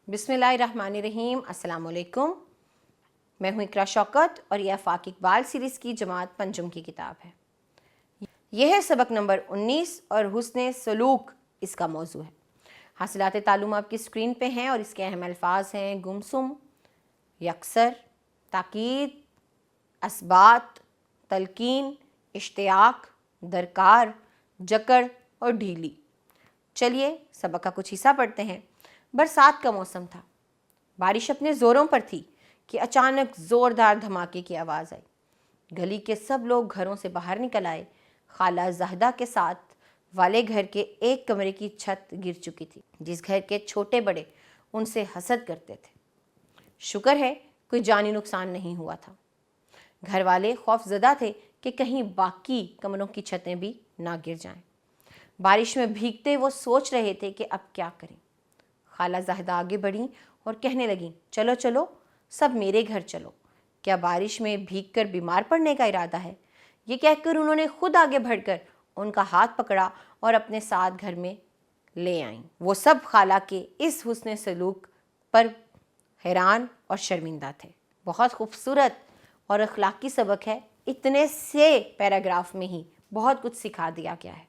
बिस्मिल्लाहिर्रहमानिर्रहीम। अस्सलाम वालेकुम। मैं हूँ इकरा शौकत और यह आफाक इकबाल सीरीज़ की जमात पंजुम की किताब है। यह है सबक नंबर 19 और हुस्न सलूक इसका मौजू है। हासिलात तालुम आपकी स्क्रीन पे हैं और इसके अहम अल्फाज हैं गुमसुम, यकसर, ताकीद, असबात, तलकीन, इश्तियाक, दरकार, जकड़ और ढीली। चलिए सबक का कुछ हिस्सा पढ़ते हैं। बरसात का मौसम था। बारिश अपने ज़ोरों पर थी कि अचानक ज़ोरदार धमाके की आवाज़ आई। गली के सब लोग घरों से बाहर निकल आए। खाला ज़हदा के साथ वाले घर के एक कमरे की छत गिर चुकी थी। जिस घर के छोटे बड़े उनसे हसद करते थे। शुक्र है कोई जानी नुकसान नहीं हुआ था। घर वाले खौफजदा थे कि कहीं बाकी कमरों की छतें भी ना गिर जाएं। बारिश में भीगते वो सोच रहे थे कि अब क्या करें। खाला ज़हदा आगे बढ़ी और कहने लगी, चलो चलो सब मेरे घर चलो। क्या बारिश में भीगकर बीमार पड़ने का इरादा है? ये कहकर उन्होंने खुद आगे बढ़कर उनका हाथ पकड़ा और अपने साथ घर में ले आईं। वो सब खाला के इस हुस्न सलूक पर हैरान और शर्मिंदा थे। बहुत खूबसूरत और अखलाकी सबक है। इतने से पैराग्राफ में ही बहुत कुछ सिखा दिया गया है।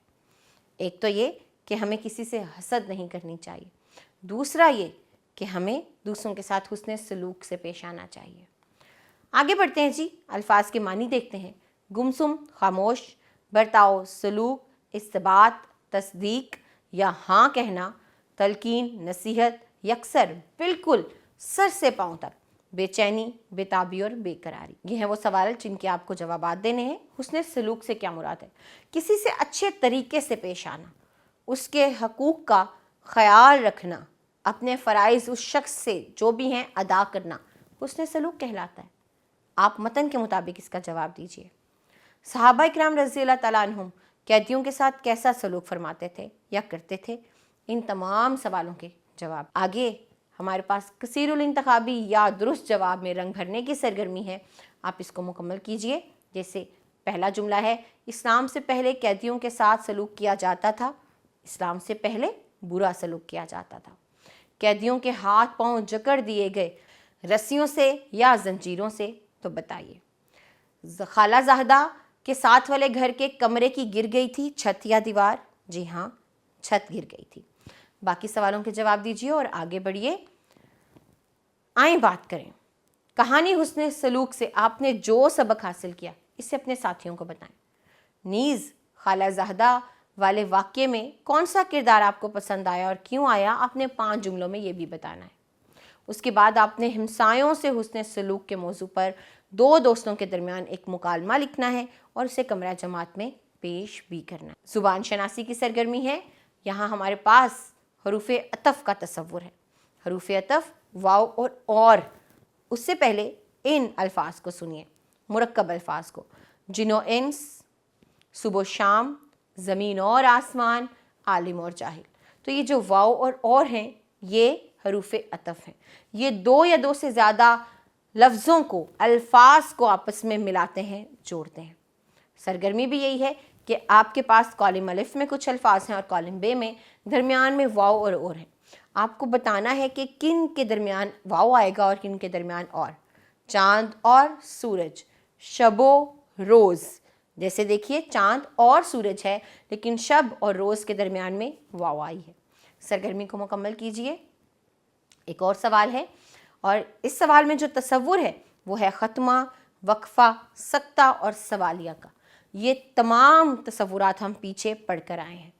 एक तो ये कि हमें किसी से हसद नहीं करनी चाहिए। दूसरा ये कि हमें दूसरों के साथ हुस्न सलूक से पेश आना चाहिए। आगे बढ़ते हैं जी। अल्फाज के मानी देखते हैं। गुमसुम खामोश, बर्ताव सलूक, इस्तिबात तस्दीक या हाँ कहना, तलकीन नसीहत, यकसर बिल्कुल सर से पाँव तक, बेचैनी बेताबी और बेकरारी। ये हैं वो सवाल जिनके आपको जवाबात देने हैं। हुस्न सलूक से क्या मुराद है? किसी से अच्छे तरीके से पेश आना, उसके हकूक़ का ख्याल रखना, अपने फ़राइज़ उस शख्स से जो भी हैं अदा करना हुस्न सलूक कहलाता है। आप मतन के मुताबिक इसका जवाब दीजिए। सहाबा इकराम रज़ी अल्लाह तआला अन्हुम कैदियों के साथ कैसा सलूक फरमाते थे या करते थे? इन तमाम सवालों के जवाब आगे हमारे पास कसीरुल इंतखाबी या दुरुस्त जवाब में रंग भरने की सरगर्मी है। आप इसको मुकम्मल कीजिए। जैसे पहला जुमला है, इस्लाम से पहले कैदियों के साथ सलूक किया जाता था। इस्लाम से पहले बुरा सलूक किया जाता था। कैदियों के हाथ पांव जकड़ दिए गए रस्सियों से या जंजीरों से, तो बताइए। खाला ज़हदा के साथ वाले घर के कमरे की गिर गई थी छत या दीवार? जी हाँ, छत गिर गई थी। बाकी सवालों के जवाब दीजिए और आगे बढ़िए। आइए बात करें कहानी हुस्न सलूक से आपने जो सबक हासिल किया इसे अपने साथियों को बताएं। नीज़ खाला ज़हदा वाले वाक़ये में कौन सा किरदार आपको पसंद आया और क्यों आया, आपने 5 जुमलों में ये भी बताना है। उसके बाद आपने हमसायों से हुस्न सलूक के मौजू पर 2 दोस्तों के दरमियान एक मुकालमा लिखना है और उसे कमरा जमात में पेश भी करना है। ज़ुबान शनासी की सरगर्मी है। यहाँ हमारे पास हरूफ अतफ़ का तसव्वुर है। हरूफ अतफ़ वाव और उससे पहले इन अल्फाज को सुनिए, मुरक्कब अल्फाज को। जिनो इंस, सुबह शाम, ज़मीन और आसमान, आलिम और जाहिल। तो ये जो वाव और हैं ये हरूफ अतफ़ हैं। ये 2 या 2 से ज़्यादा लफ्ज़ों को, अल्फाज को आपस में मिलाते हैं, जोड़ते हैं। सरगर्मी भी यही है कि आपके पास कॉलम अलिफ में कुछ अल्फाज हैं और कॉलम बे में दरमियान में वाव और हैं। आपको बताना है कि किन के दरमियान वाव आएगा और किन के दरमियान और। चाँद और सूरज, शबो रोज़। जैसे देखिए चाँद और सूरज है लेकिन शब और रोज़ के दरमियान में वाव आई है। सरगर्मी को मुकम्मल कीजिए। एक और सवाल है और इस सवाल में जो तसव्वुर है वो है ख़त्मा, वक्फ़ा, सक्ता और सवालिया का। ये तमाम तसव्वुरात हम पीछे पढ़ कर आए हैं।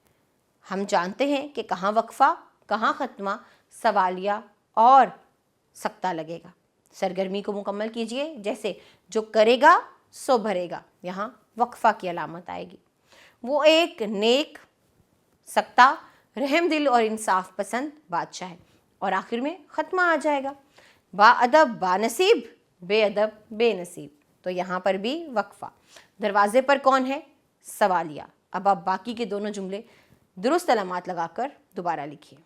हम जानते हैं कि कहाँ वक्फ़ा, कहाँ ख़त्मा, सवालिया और सक्ता लगेगा। सरगर्मी को मुकम्मल कीजिए। जैसे जो करेगा सो भरेगा, यहाँ वक्फ़ा की अलामत आएगी। वो एक नेक, सक्ता, रहम दिल और इंसाफ पसंद बादशाह है। और आखिर में ख़त्मा आ जाएगा। बाअदब बानसीब, बेअदब बेनसीब। तो यहाँ पर भी वक्फ़ा। दरवाज़े पर कौन है? सवालिया। अब आप बाकी के दोनों जुमले दुरुस्त अलामात लगाकर दोबारा लिखिए।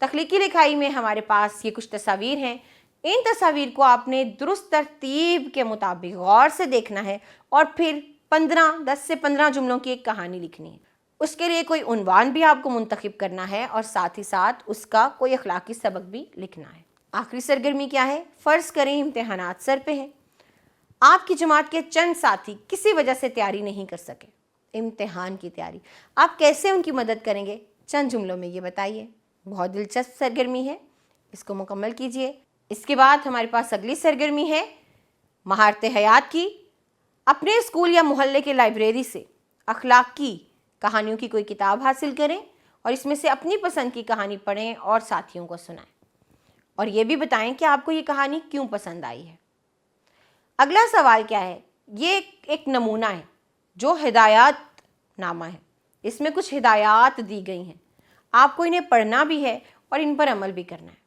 तख्लीकी लिखाई में हमारे पास ये कुछ तस्वीर हैं। इन तस्वीर को आपने दुरुस्त तरतीब के मुताबिक गौर से देखना है और फिर 10 से 15 जुमलों की एक कहानी लिखनी है। اس کے لیے کوئی عنوان بھی آپ کو منتخب کرنا ہے اور ساتھ ہی ساتھ اس کا کوئی اخلاقی سبق بھی لکھنا ہے۔ آخری سرگرمی کیا ہے؟ فرض کریں امتحانات سر پہ ہیں، آپ کی جماعت کے چند ساتھی کسی وجہ سے تیاری نہیں کر سکے، امتحان کی تیاری، آپ کیسے ان کی مدد کریں گے؟ چند جملوں میں یہ بتائیے۔ بہت دلچسپ سرگرمی ہے، اس کو مکمل کیجئے۔ اس کے بعد ہمارے پاس اگلی سرگرمی ہے مہارت حیات کی۔ اپنے اسکول یا محلے کے لائبریری سے اخلاقی کہانیوں کی کوئی کتاب حاصل کریں اور اس میں سے اپنی پسند کی کہانی پڑھیں اور ساتھیوں کو سنائیں، اور یہ بھی بتائیں کہ آپ کو یہ کہانی کیوں پسند آئی ہے۔ اگلا سوال کیا ہے؟ یہ ایک نمونہ ہے جو ہدایات نامہ ہے، اس میں کچھ ہدایات دی گئی ہیں، آپ کو انہیں پڑھنا بھی ہے اور ان پر عمل بھی کرنا ہے۔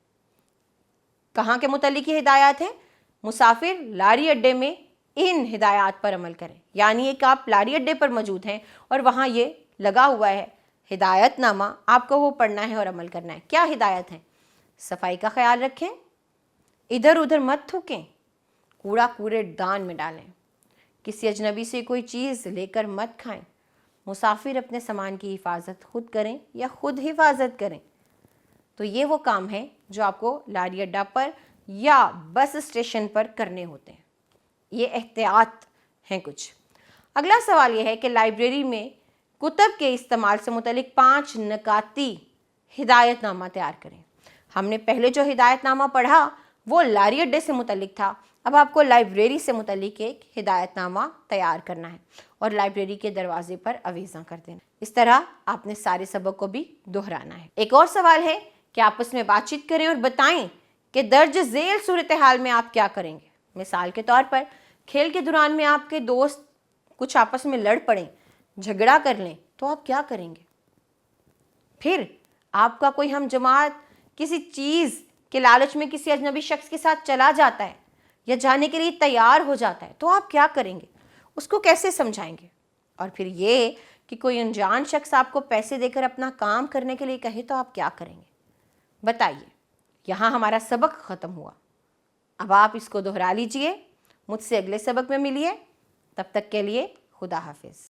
کہاں کے متعلق یہ ہدایات ہیں؟ مسافر لاری اڈے میں ان ہدایات پر عمل کریں، یعنی ایک آپ لاری اڈے پر موجود ہیں اور وہاں یہ لگا ہوا ہے ہدایت نامہ، آپ کو وہ پڑھنا ہے اور عمل کرنا ہے۔ کیا ہدایت ہیں؟ صفائی کا خیال رکھیں، ادھر ادھر مت تھوکیں، کوڑا کوڑے دان میں ڈالیں، کسی اجنبی سے کوئی چیز لے کر مت کھائیں، مسافر اپنے سامان کی حفاظت خود کریں یا خود حفاظت کریں۔ تو یہ وہ کام ہیں جو آپ کو لاری اڈا پر یا بس اسٹیشن پر کرنے ہوتے ہیں، یہ احتیاط ہیں کچھ۔ اگلا سوال یہ ہے کہ لائبریری میں کتب کے استعمال سے متعلق 5 نکاتی ہدایت نامہ تیار کریں۔ ہم نے پہلے جو ہدایت نامہ پڑھا وہ لاری اڈے سے متعلق تھا، اب آپ کو لائبریری سے متعلق ایک ہدایت نامہ تیار کرنا ہے اور لائبریری کے دروازے پر آویزاں کر دینا۔ اس طرح آپ نے سارے سبق کو بھی دہرانا ہے۔ ایک اور سوال ہے کہ آپس میں بات چیت کریں اور بتائیں کہ درج ذیل صورتحال میں آپ کیا کریں گے۔ مثال کے طور پر کھیل کے دوران میں آپ کے دوست کچھ آپس میں لڑ پڑیں، جھگڑا کر لیں، تو آپ کیا کریں گے؟ پھر آپ کا کوئی ہم جماعت کسی چیز کے لالچ میں کسی اجنبی شخص کے ساتھ چلا جاتا ہے یا جانے کے لیے تیار ہو جاتا ہے، تو آپ کیا کریں گے؟ اس کو کیسے سمجھائیں گے؟ اور پھر یہ کہ کوئی انجان شخص آپ کو پیسے دے کر اپنا کام کرنے کے لیے کہے تو آپ کیا کریں گے؟ بتائیے۔ یہاں ہمارا سبق ختم ہوا، اب آپ اس کو دہرا لیجئے، مجھ سے اگلے سبق میں ملیے، تب تک کے لیے خدا حافظ۔